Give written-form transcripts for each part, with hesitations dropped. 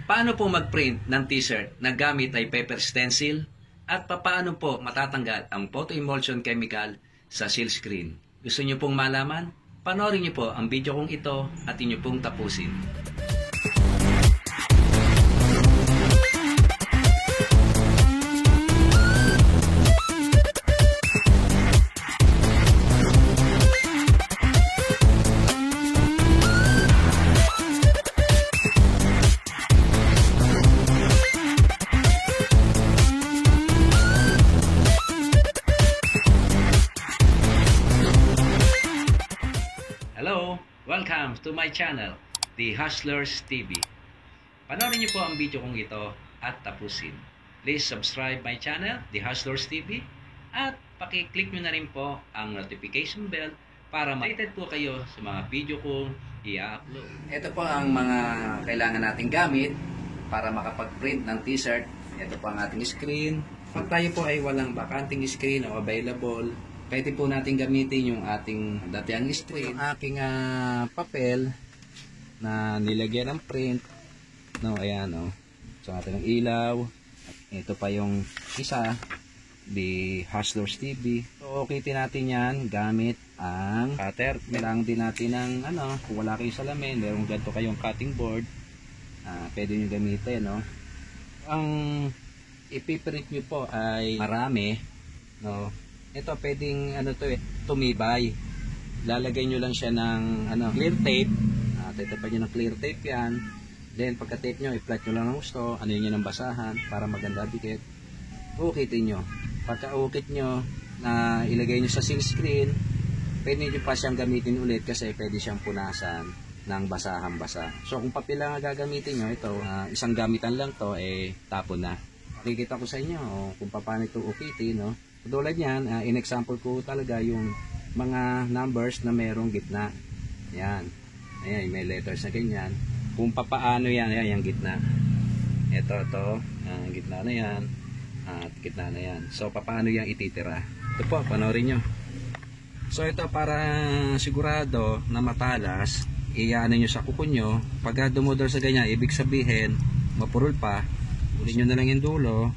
Paano po mag-print ng t-shirt na gamit ay paper stencil? At paano po matatanggal ang photo emulsion chemical sa seal screen? Gusto niyo pong malaman? Panoorin niyo po ang video kong ito at inyo pong tapusin. Hello! Welcome to my channel, The Hustlers TV. Panoorin niyo po ang video kong ito at tapusin. Please subscribe my channel, The Hustlers TV, at paki-click nyo na rin po ang notification bell para ma-updated po kayo sa mga video kong i-upload. Ito po ang mga kailangan nating gamit para makapag-print ng t-shirt. Ito po ang ating screen. Pag tayo po ay walang bakanting screen o available, pwede po natin gamitin yung ating dating screen. Yung aking papel na nilagyan ng print. No, ayan, no. So, natin ng ilaw. Ito pa yung isa, The Hustlers TV. So, okay natin yan gamit ang cutter. Kailangan din natin ng, kung wala kayong salamin, meron ganito kayong cutting board. Pwede nyo gamitin, no. Ang ipiprint nyo po ay marami, no. Ito pwedeng tumibay. Lalagay nyo lang siya ng clear tape. Tatapan nyo ng clear tape yan. Then pagka tape nyo, i-flat nyo lang ng gusto. Ano yun ng basahan para maganda dikit. Ukitin nyo. Pagka ukit nyo na ilagay nyo sa seal screen, pwede nyo pa siyang gamitin ulit kasi pwede siyang punasan ng basahan-basa. So kung papel lang gagamitin nyo, ito isang gamitan lang to, tapon na. Nakikita ko sa inyo kung paano ito ukitin, no? Tulad yan, in-example ko talaga yung mga numbers na merong gitna. Yan. Ayan, may letters na ganyan. Kung papaano yan, ayan, yung gitna. Ito, ang gitna na yan. At gitna na yan. So, papaano yan ititira? Ito po, panoorin nyo. So, ito para sigurado na matalas, iyaano nyo sa kuko nyo. Pagka dumudol sa ganyan, ibig sabihin, mapurol pa, uli nyo na lang yung dulo.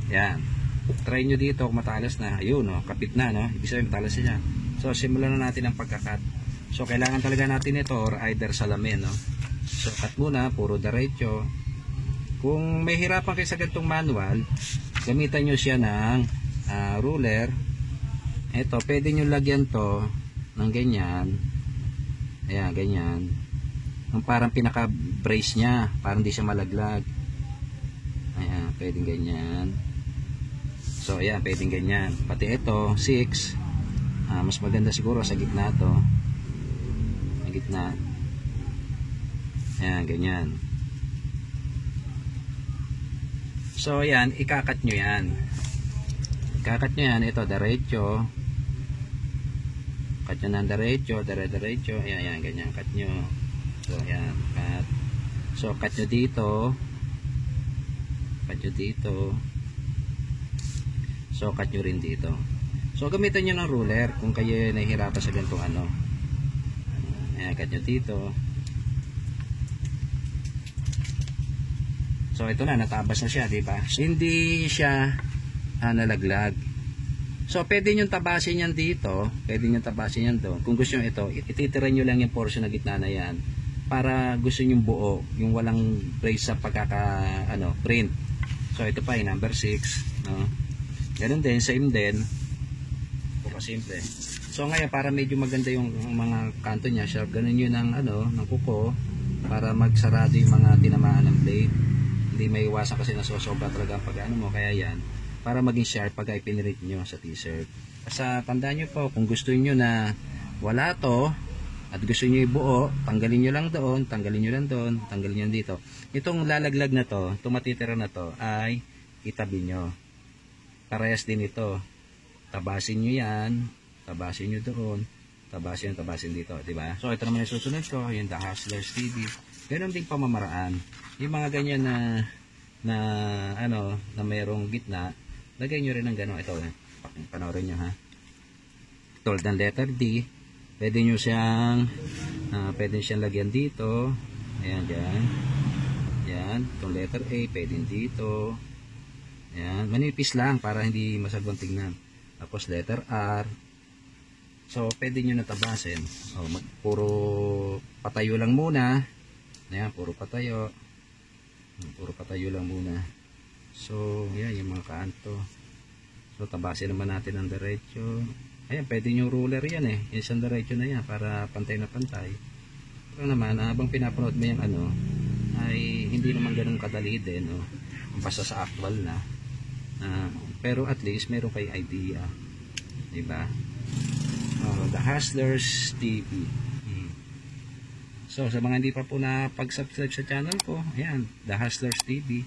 Yan. Try nyo dito kung matalas na. Ayun, kapit na, no? Ibig sabihin matalas siya. So, simulan na natin ang pagkakat. So, kailangan talaga natin ito or either salamin, no? So, cut muna, puro diretso. Kung may hirapan kayo sa ganitong manual, gamitan nyo siya ng ruler. Ito, pwede nyo lagyan to ng ganyan. Ayan, ganyan. Ang parang pinaka-brace niya, parang hindi siya malaglag. Ayan, pwedeng ganyan. So, ayan, pwedeng ganyan. Pati ito, 6. Mas maganda siguro sa gitna to. Sa gitna. Ayan, ganyan. So, ayan, ikakat nyo yan. Ikakat nyo yan. Ito, diretso. Kat nyo ng diretso, diretso. Ayan, ayan, ganyan. Kat nyo. So, ayan, kat. So, kat nyo dito. Kat nyo dito. So, cut nyo rin dito. So, gamitan nyo ng ruler kung kayo nahihirapan sa ganitong Ayan, cut nyo dito. So, ito na, natabas na siya, diba? Hindi siya nalaglag. So, pwede nyo tabasin yan dito. Pwede nyo tabasin yan doon. Kung gusto nyo ito, ititira nyo lang yung portion na gitna na yan para gusto nyo buo, yung walang brace sa print. So, ito pa yung number 6, no? Ganun din, same din. Simple. So ngayon para medyo maganda yung mga kanto niya, sharp ganun yun ng ng kuko para magsarado yung mga tinamaan ng blade. Hindi may iwasan kasi nasosobra talaga pag mo, kaya yan para maging sharp pag ipinrint nyo sa t-shirt. Sa tandaan nyo po, kung gusto nyo na wala to at gusto nyo ibuo, tanggalin nyo lang doon, tanggalin nyo lang doon, tanggalin nyo dito. Itong lalaglag na to, itong matitira na to ay itabi nyo. Parehas din ito. Tabasin nyo yan, tabasin nyo doon, tabasin dito, diba? So, ito naman yung susunod ko, yung The Hustlers TV. Ganun din pamamaraan. Yung mga ganyan na mayroong gitna, lagay nyo rin ng gano'n. Ito, panoorin nyo, ha? Tulad ng letter D, pwede nyo siyang lagyan dito. Ayan, dyan. Yan. Yan, itong letter A, pwedeng dito. Yan, manipis lang para hindi masyadong tingnan. Tapos letter R. So, pwede nyo natabasin. Puro patayo lang muna. Ayan, puro patayo. Puro patayo lang muna. So, yan, yung mga kanto. So, tabasin naman natin ang diretso. Ayan, pwede yung ruler yan eh. Yung isang diretso na yan para pantay na pantay. Pero naman, habang pinapanood mo yung ano, ay hindi naman ganun kadali din. Basta sa actual na. Pero at least meron kayo idea, diba? The Hustlers TV. So sa mga hindi pa po na pag-subscribe sa channel ko, ayan, The Hustlers TV,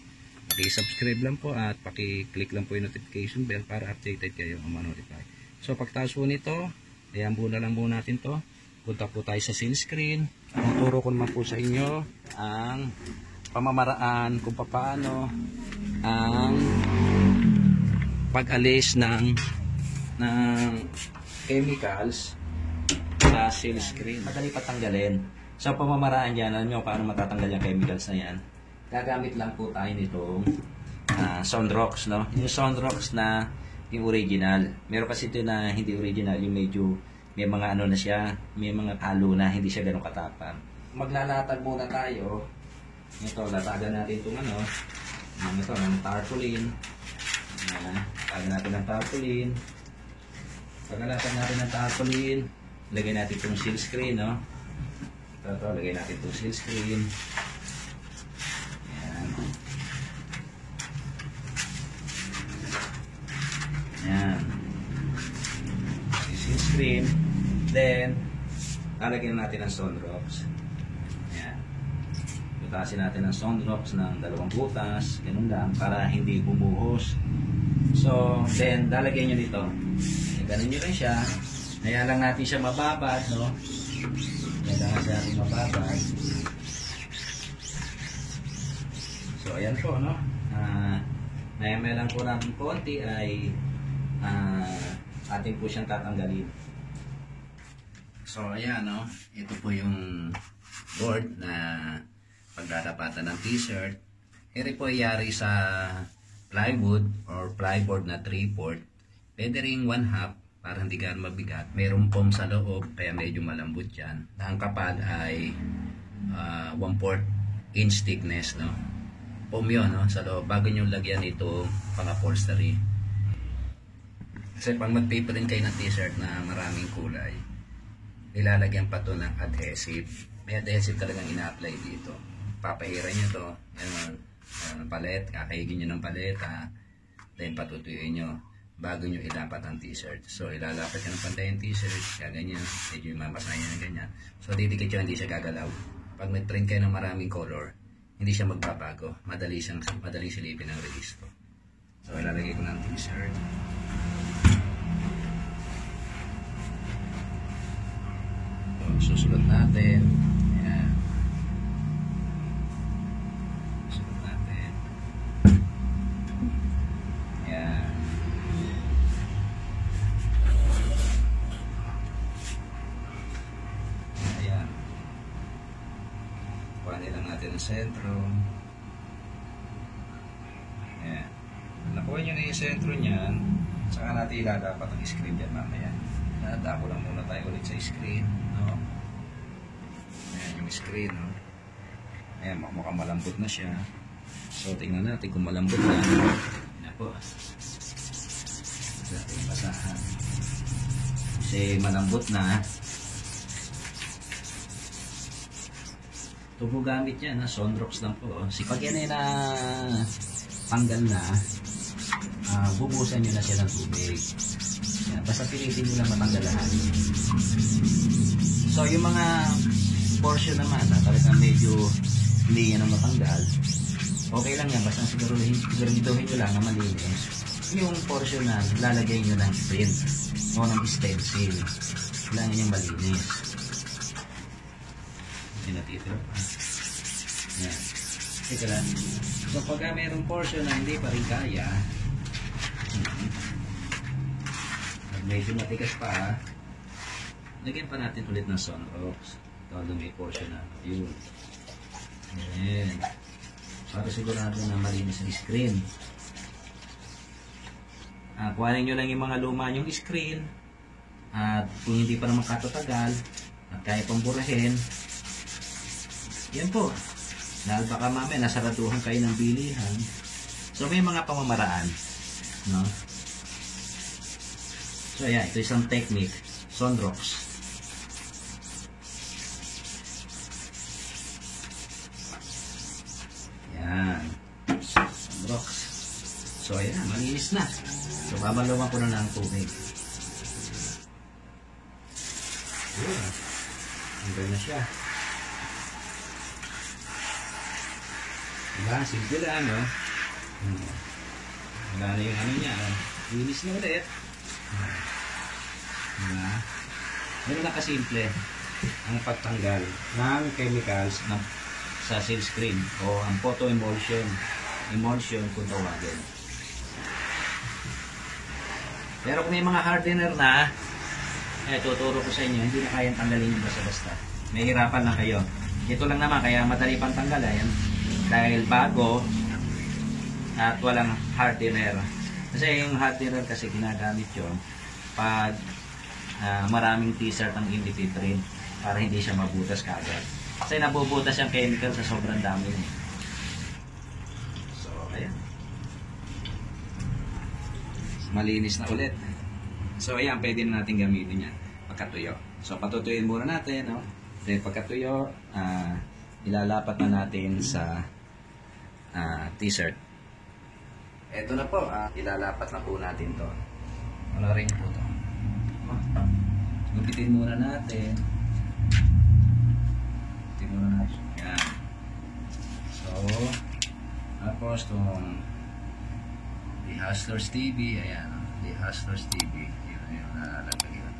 paki-subscribe lang po at paki-click lang po yung notification bell para updated kayo o ma-notify. So pagtaas po nito, ayan, muna lang po natin to. Punta po tayo sa sales screen. Tuturo ko naman po sa inyo ang pamamaraan kung paano ang pag-alis ng chemicals sa seal screen. Madali patanggalin. So pamamaraan yan, alam nyo paano matatanggal yung chemicals na yan. Gagamit lang po tayo nitong Sonrox, no? Yung Sonrox na yung original. Meron kasi ito na hindi original, yung medyo may mga ano na siya, may mga halo na, hindi siya ganun katapang. Maglalatag muna tayo. Ito, latagan natin itong ano, ito, ng tarpaulin. Latagan natin ng tarpaulin. Pagkalatan natin ng tarpaulin, lagay natin itong seal screen, no? Ito, lagay natin itong seal screen. Ayan. Ayan. Seal screen. Then, lalagyan natin ng Sonrox. Ayan. Butasin natin ng Sonrox ng 2 butas. Ganun lang, para hindi bumuhos. So, then, lalagyan nyo dito. Ganun nyo lang siya. Kaya lang natin siya mababad, no? Kailangan siya natin mababad. So, ayan po, no? May lang po natin konti ay atin po siyang tatanggalin. So, ayan, no? Ito po yung board na pagtatapatan ng t-shirt. Ito po yari sa plywood or plyboard na 3/4. Pwede rin 1/2 para hindi gano'n mabigat. Mayroong foam sa loob kaya medyo malambot yan. Ang kapal ay 1/4 inch thickness, no? Foam yun, no? Sa loob. Bago nyo lagyan ito pang-upholstery. Kasi pag mag-paper rin kayo ng t-shirt na maraming kulay, ilalagyan pa to ng adhesive. May adhesive talagang ina-apply dito. Papahiran nyo to. Palet, kakaigin nyo ng paleta. Then patutuyuin nyo bago nyo ilapat ang t-shirt. So ilalapat nyo ng pantay yung t-shirt, kaya ganyan, medyo mamasaya na ganyan. So didikit nyo, hindi siya gagalaw. Pag nag-print kayo ng maraming color, hindi siya magbabago. Madali silipin ang release to. So ilalagay ko ng t-shirt. So susunod natin. Ayan. Susunod natin. Ayan. Ayan. Kuhanin lang natin ang sentro. Ayan. Nakuha nyo na yung sentro niyan. Saka natin iladapat ang screen dyan mamaya. Nadako lang muna tayo ulit sa screen. No? Ayan yung screen. No? Ayan, mukhang malambot na siya. So, tingnan natin kung malambot na. Ayan po. Ating basahan. Kasi malambot na. Ito po gamit yan. Sonrox lang po. Pag yan ay na tanggal na, bubusan nyo na siya ng tubig. Yan, basta pilitin nyo lang matanggal lahat. So yung mga portion naman na talagang medyo hindi yan ang matanggal, okay lang yan, basta siguraduhin nyo lang na malinis. Yung portion na lalagay nyo ng print o ng stencil, kailangan yung malinis. Hindi natitira pa. Yan. Teka lang. So pagka mayroong portion na hindi pa rin kaya, medyo matigas pa, lagyan pa natin ulit ng Sonrox. Ito, may portion na. Yun. Ayan. So, para sigurado na malinis ang screen. Kuhanin nyo lang yung mga luma yung screen, at kung hindi pa naman katatagal at kaya pang burahin, yan po. Dahil baka mamaya nasaraduhan kayo ng bilihan. So may mga pamamaraan, no? So ayan, ito isang technique, Sonrox. Yan, Sonrox. So ayan, malinis na. So babalawan ko na ng tubig. Ayan, hanggang na siya. Diba? Simple lang, no? Wala na yung ano niya. Linis na ulit. Diba? Ganun na kasimple ang pagtanggal ng chemicals sa seal screen o ang photo emulsion. Emulsion kung tawagin. Pero kung may mga hardener na, tuturo ko sa inyo, hindi na kayang tanggalin yung basta-basta. May hirapan lang kayo. Ito lang naman, kaya madali pang tanggal. Ayan. Dahil bago at walang hardener. Kasi yung hardener kasi ginagamit yun pag maraming t-shirt ang indipitrin para hindi siya mabutas kaagad. Kasi nabubutas yung chemical sa sobrang dami. So, ayan. Malinis na ulit. So, ayan, pwede na natin gamitin yan pagkatuyo. So, patutuyin muna natin. No? Then, pagkatuyo, ilalapat na natin sa t-shirt. Ito na po, ilalapat na po natin to. Ano rin po to. Gupitin muna natin. Gupitin muna natin. Yan. So, tapos itong The Hustlers TV. Ayan. The Hustlers TV. Yun, nalalagay yun.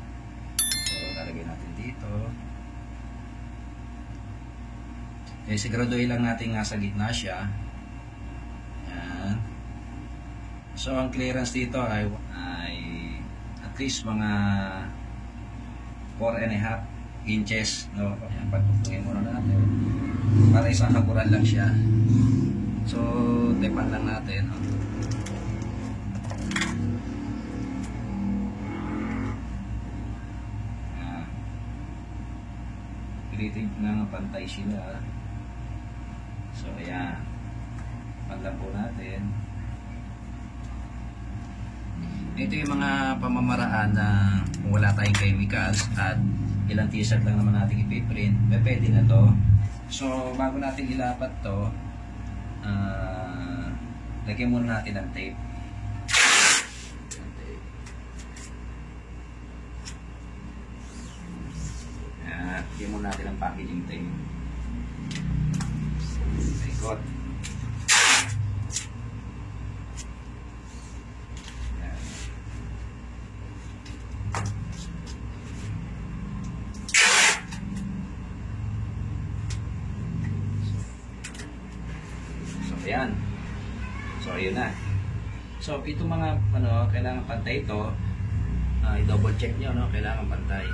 So, lalagay natin dito. Siguraduhin lang natin nasa gitna siya. Ayan. So, ang clearance dito ay at least mga 4.5 inches. No? Ayan, pagtutungin muna natin. Para isang kaburan lang siya. So, tepan lang natin. No? Ayan. Pilitin na pantay sila. So, ayan. Pandan po natin. Ito yung mga pamamaraan na kung wala tayong chemicals at ilang t-shirt lang naman natin ipiprint, pwede na to. So, bago natin ilapat to, lagyan muna natin ng tape. Lagyan muna natin ng packaging tape. Ikot. Ayan. So, ayun na. So, ito mga, kailangan pantay ito. I-double check nyo, no? Kailangan pantay.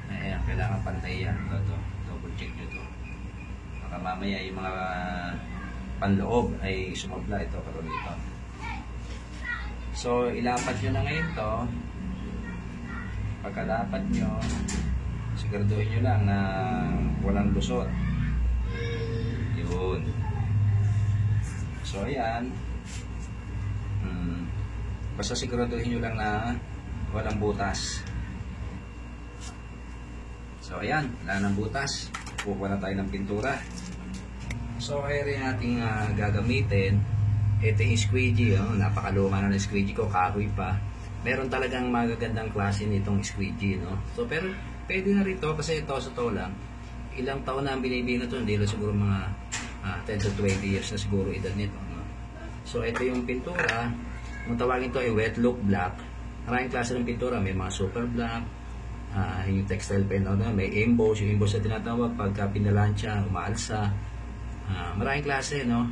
Ayan, kailangan pantay yan. Ito. Double check nyo ito. Baka mamaya yung mga panloob ay sumabla ito karoon dito. So, ilapat nyo na ngayon to. Pagkalapat nyo, siguraduhin nyo lang na walang lusot. Yun. So, ayan. Basta siguraduhin nyo lang na walang butas. So, ayan. Wala ng butas. Kukuha na tayo ng pintura. So, kaya rin natin gagamitin. Ito yung squeegee. Napakaluma na ng squeegee ko. Kahoy pa. Meron talagang magagandang klase nitong squeegee. No? So, pero pwede na rito kasi ito sa to lang. Ilang taon na ang binibino ito. Hindi lang siguro mga 10 to 20 years na siguro edad nito. No? So, ito yung pintura. Kung tawagin ito ay wet look black. Maraming klase ng pintura. May mga super black, yung textile pen, may emboss. Yung emboss na tinatawag pagka pinalansya, umaalsa. Maraming klase, no?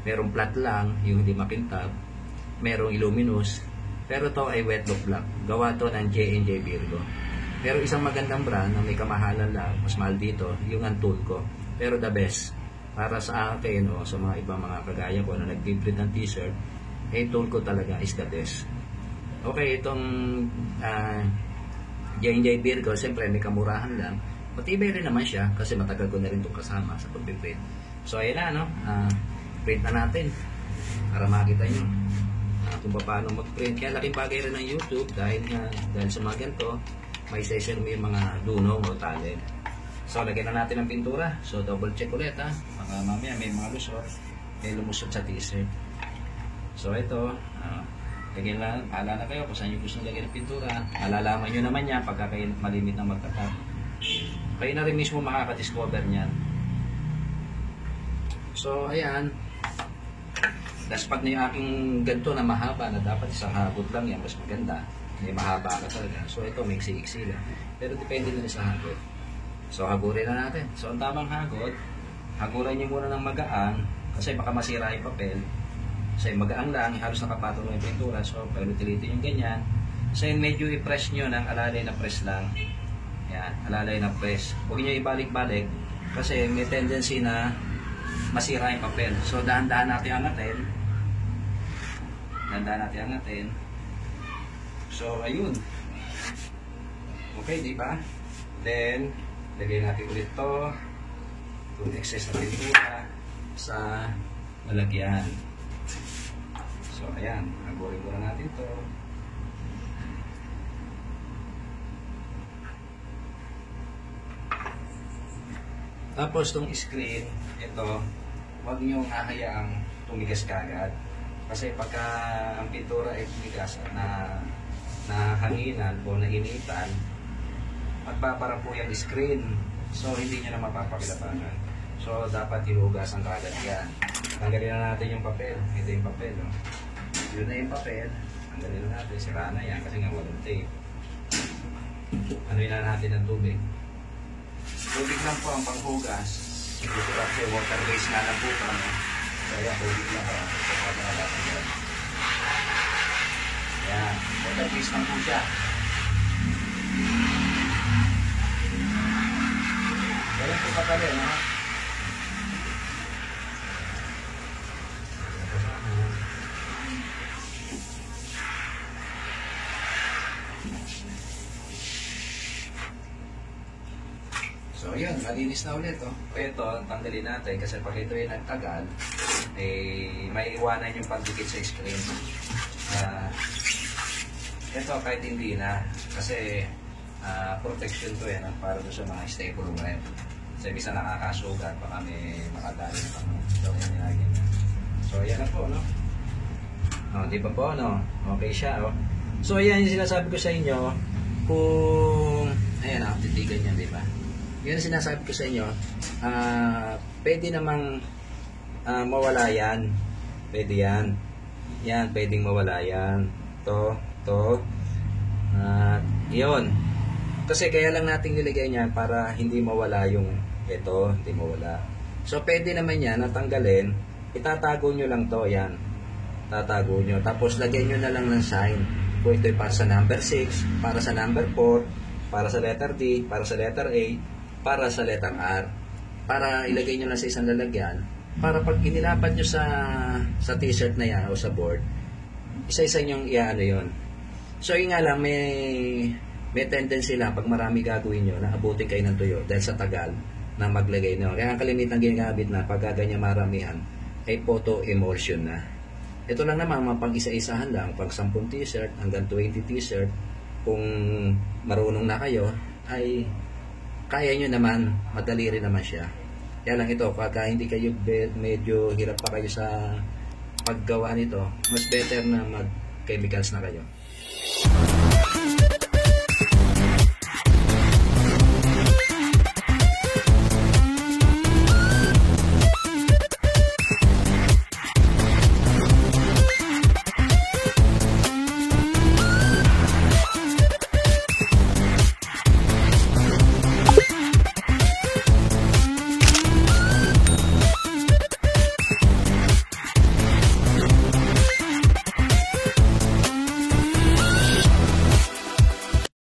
Merong flat lang, yung hindi makintab. Merong illuminous. Pero ito ay wet look black. Gawa to ng J&J Virgo. Pero isang magandang brand na may kamahalan lang, mas mahal dito, yung Antulco. Pero the best. para sa akin o sa mga ibang mga kagaya ko na nag-print ng t-shirt, tool ko talaga is the best. Okay, itong J&J Virgo, siyempre may kamurahan lang. Matibay rin naman siya kasi matagal ko na rin itong kasama sa pag-print. So ayan na, no? Print na natin para makita nyo kung paano mag-print. Kaya laking bagay rin ng YouTube dahil sa mga ganito, may session mo yung mga dunong o talent. So lagyan na natin ang pintura. So double check ulit baka mamaya may mga lusot, may lumusot sa t-shirt. So ito, lagyan lang, pala na kayo kung saan nyo gusto lagyan ng pintura. Malalaman nyo naman yan pagka kayo malimit na magtatap. Kayo na rin mismo makaka-discover nyan. So ayan, das pag na yung aking ganito na mahaba na dapat isang hagod lang yan, mas maganda. May mahaba ka talaga. So ito, may iksi-iksi lang. Pero depende na sa hagod. So hagurin na natin. So ang tamang hagod, haguran nyo muna ng magaan kasi baka masira yung papel. So magaan lang, halos nakapatong yung pintura. So pag utilitin yung ganyan, so medyo i-press nyo ng alalay na press lang. Yan, alalay na press. Huwag nyo ibalik-balik kasi may tendency na masira yung papel. So dahan-dahan natin angatin. Dahan-dahan natin angatin. So ayun. Okay, di ba? Then lagay natin ulit to yung excess na pintura sa lalagyan. So ayan, hagurin ko na natin to. Tapos itong screen, ito, huwag nyo hahayaang tumigas kagad. Kasi pagka ang pintura ay tumigas at na hanginan o nainitan, magbabara po yung screen. So hindi nyo na mapapakilabangan. So dapat hinugasan kagad yan. Tanggalin na natin yung papel. Ito yung papel. Yun na yung papel. Tanggalin na natin. Sira na yan kasi nga walang tape. Anuin na natin ng tubig. Tubig lang po ang panghugas. Ito kasi water based na lang po. Kaya tubig lang po. Ayan. Water based lang po siya. Walang po katalin, ha? So yun, malinis na ulit. Ito, tanggalin natin kasi pag ito ay nagtagal, may iwanan yung pagdikit sa screen. Ito kahit hindi na, kasi protection to yan para doon sa mga staple wire. Kasi bisa nakakasugat, baka may makadali na pang yan nilagyan. So yan na po, no? Di ba po, no? Okay siya, So yan yung sinasabi ko sa inyo, kung, ayan, titigan yan, di ba? Yan ang sinasabi ko sa inyo, pwede namang mawala yan. Pwede yan. Yan, pwedeng mawala yan. To. Yun. Kasi kaya lang natin nilagay niya para hindi mawala yung ito, hindi mawala. So, pwede naman yan, natanggalin. Itatago nyo lang to, yan. Tatago nyo. Tapos, lagyan nyo na lang ng sign. Kung ito para sa number 6, para sa number 4, para sa letter D, para sa letter A, para sa letter R. Para ilagay nyo lang sa isang lalagyan. Para pag inilapad nyo sa t-shirt na yan o sa board, isa-isa nyong iaano yun. So, yun nga lang, may tendency lang pag marami gagawin nyo na abutin kayo ng tuyo dahil sa tagal na maglagay nyo. Kaya ang kalimitan ginagamit na pag ganyan maramihan ay photo emulsion na. Ito lang naman, mapag isa-isahan lang, pag 10 t-shirt hanggang 20 t-shirt, kung marunong na kayo, ay kaya nyo naman, madali rin naman siya. Kaya lang ito, pagka hindi kayo medyo hirap pa kayo sa paggawa nito, mas better na mag-chemicals na kayo.